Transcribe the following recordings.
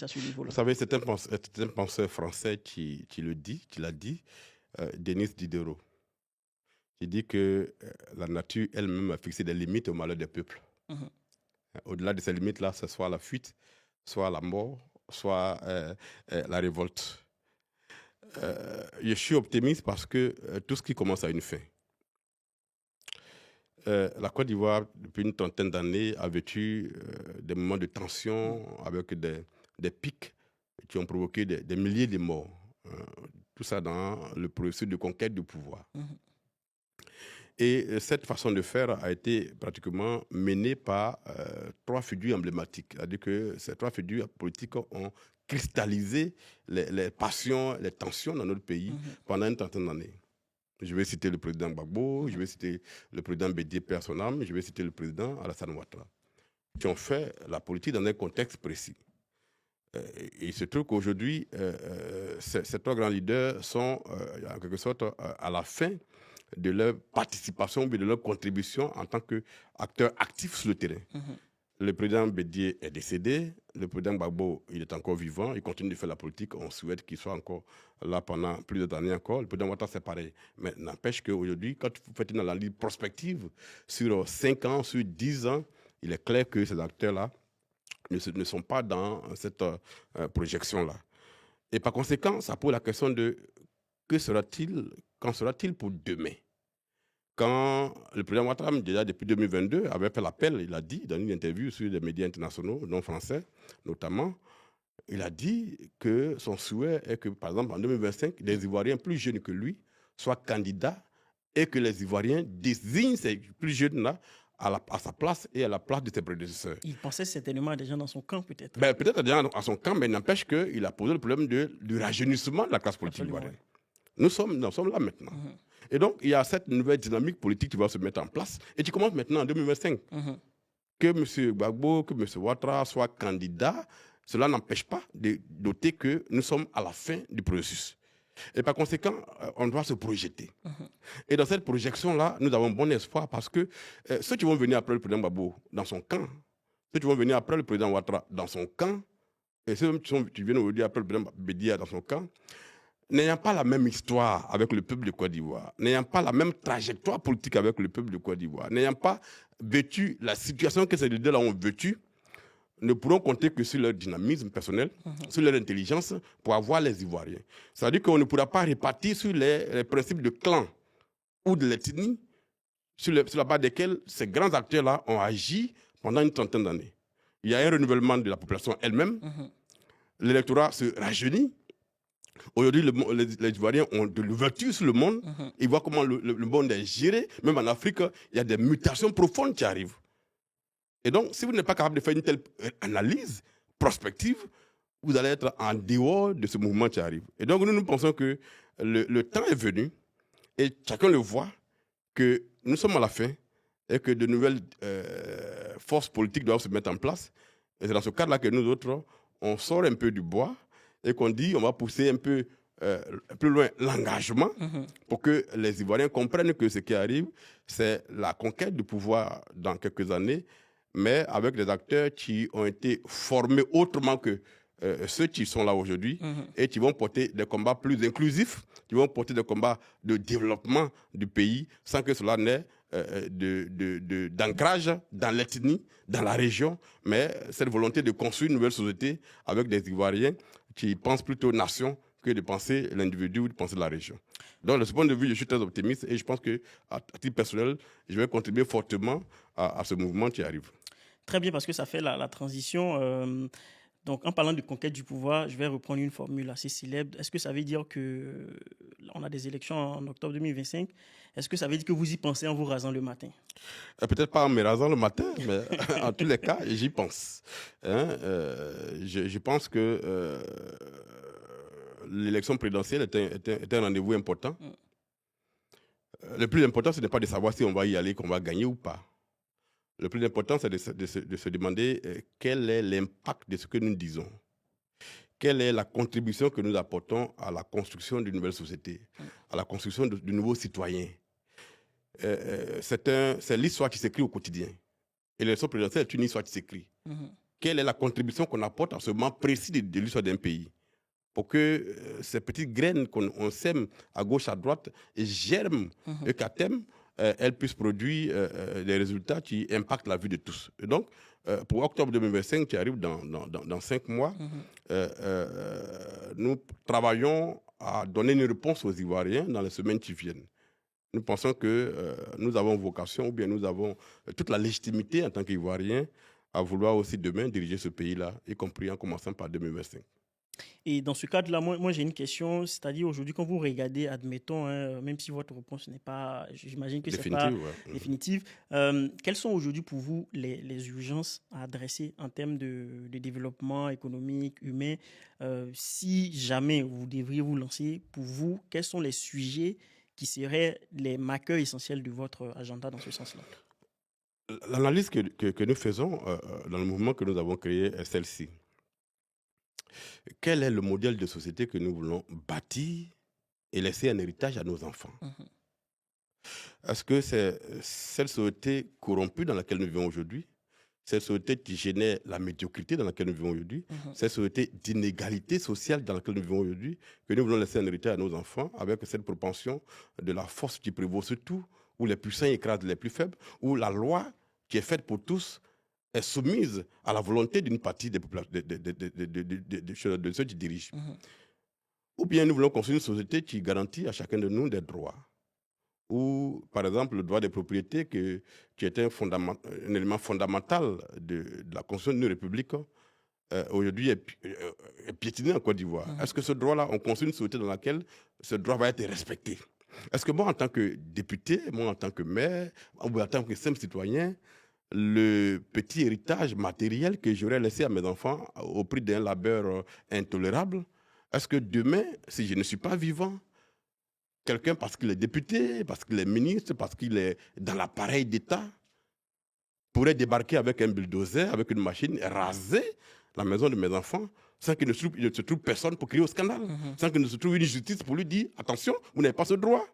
à ce niveau-là. Vous savez, c'est un penseur français qui l'a dit, Denis Diderot. Il dit que la nature elle-même a fixé des limites au malheur des peuples. Au-delà de ces limites-là, ce soit la fuite, soit la mort, soit la révolte. Je suis optimiste parce que tout ce qui commence a une fin. La Côte d'Ivoire, depuis une trentaine d'années, a vécu des moments de tension avec des pics qui ont provoqué des milliers de morts. Tout ça dans le processus de conquête du pouvoir. Et cette façon de faire a été pratiquement menée par trois figures emblématiques. C'est-à-dire que ces trois figures politiques ont cristallisé les passions, les tensions dans notre pays pendant une trentaine d'années. Je vais citer le président Gbagbo, je vais citer le président Bédié Père son âme, je vais citer le président Alassane Ouattara, qui ont fait la politique dans un contexte précis. Et il se trouve qu'aujourd'hui, ces trois grands leaders sont en quelque sorte à la fin de leur participation, de leur contribution en tant qu'acteurs actifs sur le terrain. Le président Bédié est décédé, le président Gbagbo, il est encore vivant, il continue de faire la politique, on souhaite qu'il soit encore là pendant plusieurs années encore. Le président Ouattara, c'est pareil. Mais n'empêche qu'aujourd'hui, quand vous faites une analyse prospective sur 5 ans, sur 10 ans, il est clair que ces acteurs-là ne sont pas dans cette projection-là. Et par conséquent, ça pose la question de qu'en sera-t-il pour demain? Quand le président Ouattara, déjà depuis 2022, avait fait l'appel, il a dit dans une interview sur des médias internationaux, non français notamment, il a dit que son souhait est que, par exemple, en 2025, des Ivoiriens plus jeunes que lui soient candidats et que les Ivoiriens désignent ces plus jeunes-là à sa place et à la place de ses prédécesseurs. Il pensait certainement à des gens dans son camp, peut-être. Peut-être déjà à son camp, mais n'empêche qu'il a posé le problème du rajeunissement de la classe politique ivoirienne. Nous sommes là maintenant. Et donc, il y a cette nouvelle dynamique politique qui va se mettre en place et qui commence maintenant en 2025. Que M. Gbagbo, que M. Ouattara soient candidats, cela n'empêche pas de noter que nous sommes à la fin du processus. Et par conséquent, on doit se projeter. Et dans cette projection-là, nous avons bon espoir parce que ceux qui vont venir après le président Gbagbo dans son camp, ceux qui vont venir après le président Ouattara dans son camp, et ceux qui viennent aujourd'hui après le président Bédié dans son camp, n'ayant pas la même histoire avec le peuple de Côte d'Ivoire, n'ayant pas la même trajectoire politique avec le peuple de Côte d'Ivoire, n'ayant pas vécu la situation que ces leaders-là ont vécue, ne pourront compter que sur leur dynamisme personnel, sur leur intelligence pour avoir les Ivoiriens. C'est-à-dire qu'on ne pourra pas répartir sur les principes de clan ou de l'ethnie sur la base desquels ces grands acteurs-là ont agi pendant une trentaine d'années. Il y a un renouvellement de la population elle-même, l'électorat se rajeunit. Aujourd'hui, les Ivoiriens ont de l'ouverture sur le monde. Ils voient comment le monde est géré. Même en Afrique, il y a des mutations profondes qui arrivent. Et donc, si vous n'êtes pas capable de faire une telle analyse prospective, vous allez être en dehors de ce mouvement qui arrive. Et donc, nous pensons que le temps est venu, et chacun le voit, que nous sommes à la fin, et que de nouvelles forces politiques doivent se mettre en place. Et c'est dans ce cadre-là que nous autres, on sort un peu du bois, et qu'on dit on va pousser un peu plus loin l'engagement pour que les Ivoiriens comprennent que ce qui arrive, c'est la conquête du pouvoir dans quelques années, mais avec des acteurs qui ont été formés autrement que ceux qui sont là aujourd'hui et qui vont porter des combats plus inclusifs, qui vont porter des combats de développement du pays sans que cela n'ait d'ancrage dans l'ethnie, dans la région, mais cette volonté de construire une nouvelle société avec des Ivoiriens qui pensent plutôt nation que de penser l'individu ou de penser la région. Donc, de ce point de vue, je suis très optimiste et je pense qu'à titre personnel, je vais contribuer fortement à ce mouvement qui arrive. Très bien, parce que ça fait la transition. Donc, en parlant de conquête du pouvoir, je vais reprendre une formule assez célèbre. Est-ce que ça veut dire qu'on a des élections en octobre 2025? Est-ce que ça veut dire que vous y pensez en vous rasant le matin? Peut-être pas en me rasant le matin, mais en tous les cas, j'y pense. Je pense que l'élection présidentielle est un rendez-vous important. Le plus important, ce n'est pas de savoir si on va y aller, qu'on va gagner ou pas. Le plus important, c'est de se demander quel est l'impact de ce que nous disons. Quelle est la contribution que nous apportons à la construction d'une nouvelle société, à la construction de nouveaux citoyens. C'est l'histoire qui s'écrit au quotidien. Et l'élection présidentielle est une histoire qui s'écrit, quelle est la contribution qu'on apporte à ce moment précis de l'histoire d'un pays, pour que ces petites graines qu'on sème à gauche, à droite, germent et qu'à terme, elles puissent produire des résultats qui impactent la vie de tous. Et donc, pour octobre 2025, qui arrive dans 5 mois, nous travaillons à donner une réponse aux Ivoiriens dans les semaines qui viennent. Nous pensons que nous avons vocation, ou bien nous avons toute la légitimité en tant qu'Ivoiriens à vouloir aussi demain diriger ce pays-là, y compris en commençant par 2025. Et dans ce cadre-là, moi j'ai une question, c'est-à-dire aujourd'hui, quand vous regardez, admettons, hein, même si votre réponse n'est pas, j'imagine que ce n'est pas définitive, quelles sont aujourd'hui pour vous les urgences à adresser en termes de développement économique, humain? Si jamais vous devriez vous lancer, pour vous, quels sont les sujets qui seraient les marqueurs essentiels de votre agenda dans ce sens-là? L'analyse que nous faisons dans le mouvement que nous avons créé est celle-ci. Quel est le modèle de société que nous voulons bâtir et laisser un héritage à nos enfants? Est-ce que c'est cette société corrompue dans laquelle nous vivons aujourd'hui, cette société qui génère la médiocrité dans laquelle nous vivons aujourd'hui, cette société d'inégalité sociale dans laquelle nous vivons aujourd'hui, que nous voulons laisser un héritage à nos enfants avec cette propension de la force qui prévaut sur tout, où les puissants écrasent les plus faibles, où la loi qui est faite pour tous est soumise à la volonté d'une partie de ceux qui dirigent. Ou bien nous voulons construire une société qui garantit à chacun de nous des droits. Ou, par exemple, le droit des propriétés, qui est un élément fondamental de la construction d'une république, aujourd'hui est piétiné en Côte d'Ivoire. Est-ce que ce droit-là, on construit une société dans laquelle ce droit va être respecté? Est-ce que moi, en tant que député, moi, en tant que maire, ou en tant que simple citoyen, le petit héritage matériel que j'aurais laissé à mes enfants au prix d'un labeur intolérable, est-ce que demain, si je ne suis pas vivant, quelqu'un, parce qu'il est député, parce qu'il est ministre, parce qu'il est dans l'appareil d'État, pourrait débarquer avec un bulldozer, avec une machine, et raser la maison de mes enfants sans qu'il ne se trouve personne pour crier au scandale, sans qu'il ne se trouve une justice pour lui dire « Attention, vous n'avez pas ce droit ».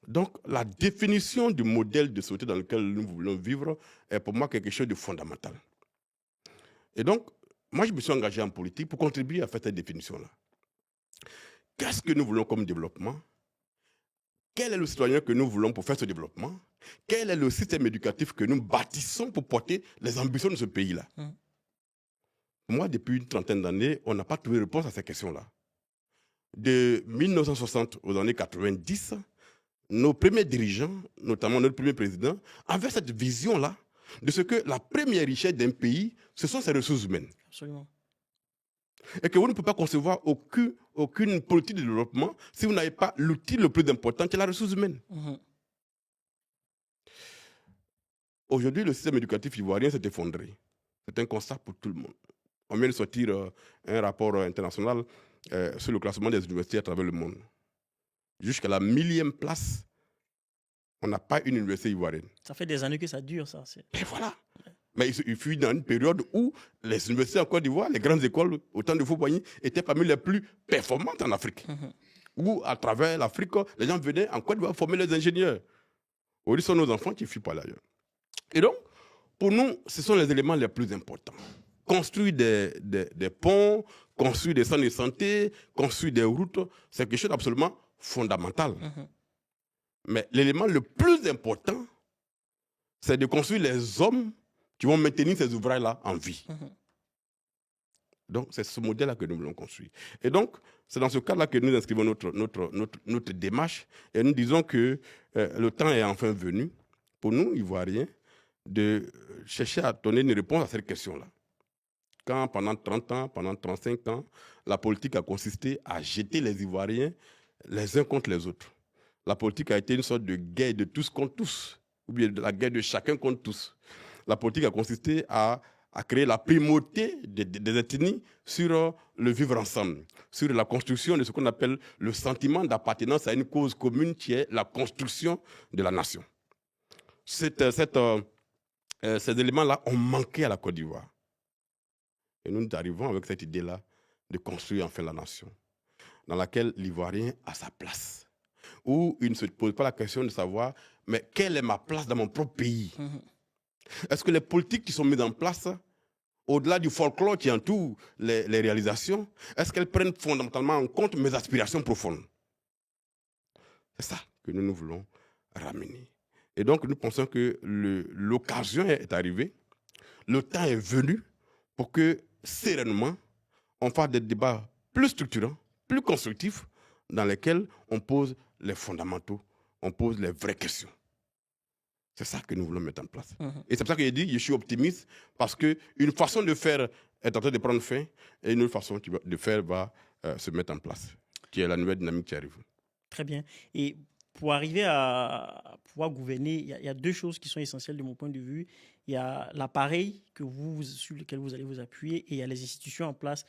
Donc, la définition du modèle de société dans lequel nous voulons vivre est pour moi quelque chose de fondamental. Et donc, moi, je me suis engagé en politique pour contribuer à faire cette définition-là. Qu'est-ce que nous voulons comme développement? Quel est le citoyen que nous voulons pour faire ce développement? Quel est le système éducatif que nous bâtissons pour porter les ambitions de ce pays-là? Pour moi, depuis une trentaine d'années, on n'a pas trouvé réponse à ces questions-là. De 1960 aux années 90, nos premiers dirigeants, notamment notre premier président, avaient cette vision-là de ce que la première richesse d'un pays, ce sont ses ressources humaines. Absolument. Et que vous ne pouvez pas concevoir aucune politique de développement si vous n'avez pas l'outil le plus important qui est la ressource humaine. Aujourd'hui, le système éducatif ivoirien s'est effondré. C'est un constat pour tout le monde. On vient de sortir un rapport international sur le classement des universités à travers le monde. Jusqu'à la 1000e place, on n'a pas une université ivoirienne. Ça fait des années que ça dure, ça. Et voilà. Mais il fut dans une période où les universités en Côte d'Ivoire, les grandes écoles, au temps de Fouboigny, étaient parmi les plus performantes en Afrique. Où, à travers l'Afrique, les gens venaient en Côte d'Ivoire former les ingénieurs. Aujourd'hui, ce sont nos enfants qui fuient par l'ailleurs. Et donc, pour nous, ce sont les éléments les plus importants. Construire des ponts, construire des centres de santé, construire des routes, c'est quelque chose d'absolument fondamental. Mais l'élément le plus important, c'est de construire les hommes qui vont maintenir ces ouvrages-là en vie. Donc, c'est ce modèle-là que nous voulons construire. Et donc, c'est dans ce cadre-là que nous inscrivons notre démarche et nous disons que le temps est enfin venu pour nous, Ivoiriens, de chercher à donner une réponse à cette question-là. Quand pendant 30 ans, pendant 35 ans, la politique a consisté à jeter les Ivoiriens les uns contre les autres. La politique a été une sorte de guerre de tous contre tous, ou bien de la guerre de chacun contre tous. La politique a consisté à créer la primauté des ethnies sur le vivre ensemble, sur la construction de ce qu'on appelle le sentiment d'appartenance à une cause commune qui est la construction de la nation. Ces éléments-là ont manqué à la Côte d'Ivoire. Et nous arrivons avec cette idée-là de construire enfin la nation, dans laquelle l'Ivoirien a sa place, où il ne se pose pas la question de savoir mais quelle est ma place dans mon propre pays. Est-ce que les politiques qui sont mises en place au-delà du folklore qui entoure les réalisations, est-ce qu'elles prennent fondamentalement en compte mes aspirations profondes? C'est ça que nous voulons ramener. Et donc, nous pensons que l'occasion est arrivée, le temps est venu pour que, sereinement, on fasse des débats plus structurants, plus constructifs, dans lesquels on pose les fondamentaux, on pose les vraies questions. C'est ça que nous voulons mettre en place. Et c'est pour ça que j'ai dit, je suis optimiste, parce qu'une façon de faire est en train de prendre fin, et une autre façon de faire va se mettre en place, qui est la nouvelle dynamique qui arrive. Très bien. Et pour arriver à pouvoir gouverner, il y a deux choses qui sont essentielles de mon point de vue. Il y a l'appareil sur lequel vous allez vous appuyer, et il y a les institutions en place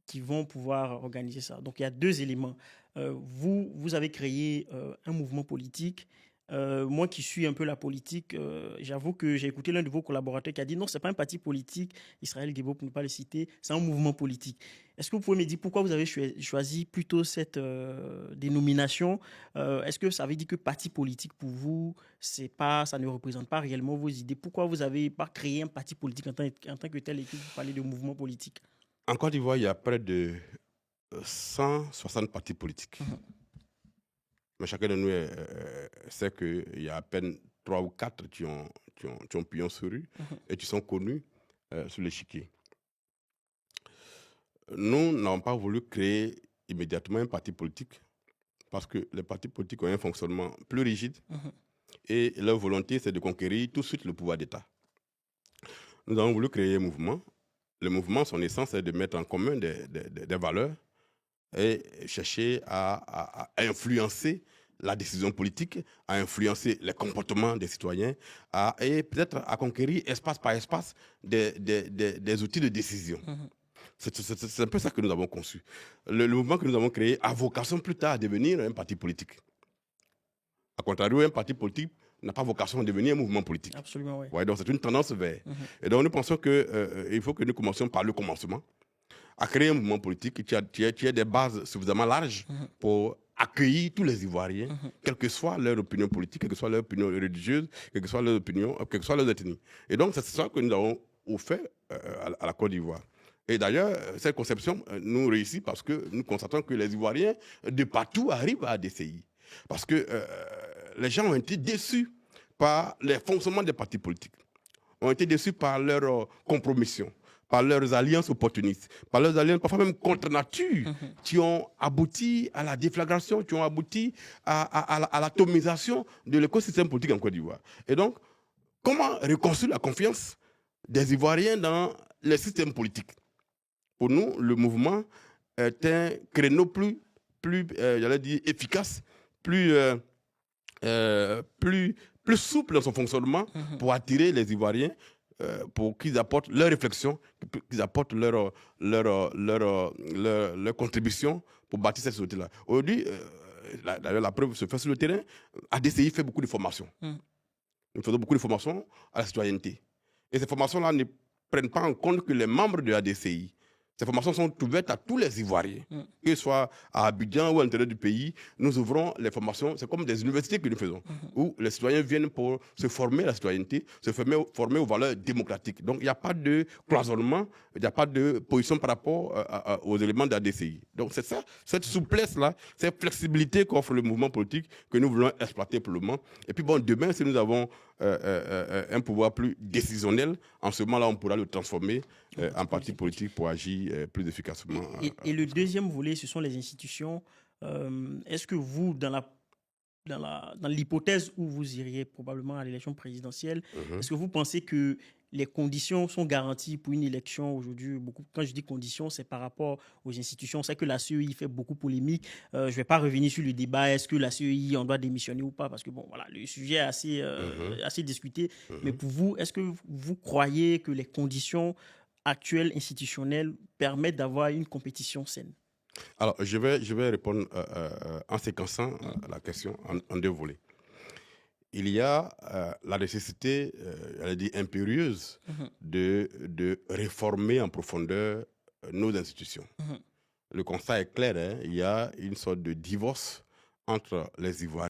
qui vont pouvoir organiser ça. Donc, il y a deux éléments. Vous avez créé un mouvement politique. Moi qui suis un peu la politique, j'avoue que j'ai écouté l'un de vos collaborateurs qui a dit non, ce n'est pas un parti politique, Israël Guébo pour ne pas le citer, c'est un mouvement politique. Est-ce que vous pouvez me dire pourquoi vous avez choisi plutôt cette dénomination? Est-ce que ça veut dire que parti politique pour vous, ça ne représente pas réellement vos idées? Pourquoi vous n'avez pas créé un parti politique en tant que tel et que vous parlez de mouvement politique? En Côte d'Ivoire, il y a près de 160 partis politiques. Mais chacun de nous sait qu'il y a à peine 3 ou 4 qui ont pignon sur rue et qui sont connus sur l'échiquier. Nous n'avons pas voulu créer immédiatement un parti politique parce que les partis politiques ont un fonctionnement plus rigide et leur volonté, c'est de conquérir tout de suite le pouvoir d'État. Nous avons voulu créer un mouvement. Le mouvement, son essence, c'est de mettre en commun des valeurs et chercher à influencer la décision politique, à influencer les comportements des citoyens et peut-être à conquérir espace par espace des outils de décision. C'est un peu ça que nous avons conçu. Le mouvement que nous avons créé a vocation plus tard à devenir un parti politique. A contrario, un parti politique n'a pas vocation à devenir un mouvement politique. Absolument, oui. Ouais, donc c'est une tendance vers. Et donc nous pensons qu'il faut que nous commencions par le commencement, à créer un mouvement politique qui a des bases suffisamment larges pour accueillir tous les Ivoiriens, quelle que soit leur opinion politique, quelle que soit leur opinion religieuse, quelle que soit leur opinion, quelle que soit leur ethnie. Et donc c'est ça que nous avons offert à la Côte d'Ivoire. Et d'ailleurs, cette conception nous réussit parce que nous constatons que les Ivoiriens de partout arrivent à ADCI. Parce que les gens ont été déçus par les fonctionnements des partis politiques, ont été déçus par leur compromission, par leurs alliances opportunistes, par leurs alliances parfois même contre nature, qui ont abouti à la déflagration, qui ont abouti à l'atomisation de l'écosystème politique en Côte d'Ivoire. Et donc, comment reconstruire la confiance des Ivoiriens dans les systèmes politiques? Pour nous, le mouvement est un créneau plus j'allais dire, efficace, plus souple dans son fonctionnement pour attirer les Ivoiriens, pour qu'ils apportent leur réflexion, qu'ils apportent leur contribution pour bâtir cette société-là. Aujourd'hui, d'ailleurs, la preuve se fait sur le terrain. ADCI fait beaucoup de formations. Nous faisons beaucoup de formations à la citoyenneté. Et ces formations-là ne prennent pas en compte que les membres de l'ADCI. Ces formations sont ouvertes à tous les Ivoiriens, que ce soit à Abidjan ou à l'intérieur du pays. Nous ouvrons les formations, c'est comme des universités que nous faisons, où les citoyens viennent pour se former à la citoyenneté, se former aux valeurs démocratiques. Donc il n'y a pas de cloisonnement, il n'y a pas de position par rapport aux éléments de la DCI. Donc c'est ça, cette souplesse-là, cette flexibilité qu'offre le mouvement politique que nous voulons exploiter pour le moment. Et puis bon, demain, si nous avons un pouvoir plus décisionnel, en ce moment-là, on pourra le transformer en parti politique pour agir plus efficacement. Et le deuxième volet, ce sont les institutions. Est-ce que vous, dans l'hypothèse où vous iriez probablement à l'élection présidentielle, est-ce que vous pensez que les conditions sont garanties pour une élection aujourd'hui? Quand je dis conditions, c'est par rapport aux institutions. On sait que la CEI fait beaucoup polémique. Je ne vais pas revenir sur le débat. Est-ce que la CEI, on doit démissionner ou pas? Parce que bon, voilà, le sujet est assez discuté. Mais pour vous, est-ce que vous croyez que les conditions actuelles institutionnelles permettent d'avoir une compétition saine? Alors, je vais répondre en séquençant la question en deux volets. Il y a la nécessité, elle dit impérieuse, de réformer en profondeur nos institutions. Le constat est clair, hein, il y a une sorte de divorce entre les Ivoiriens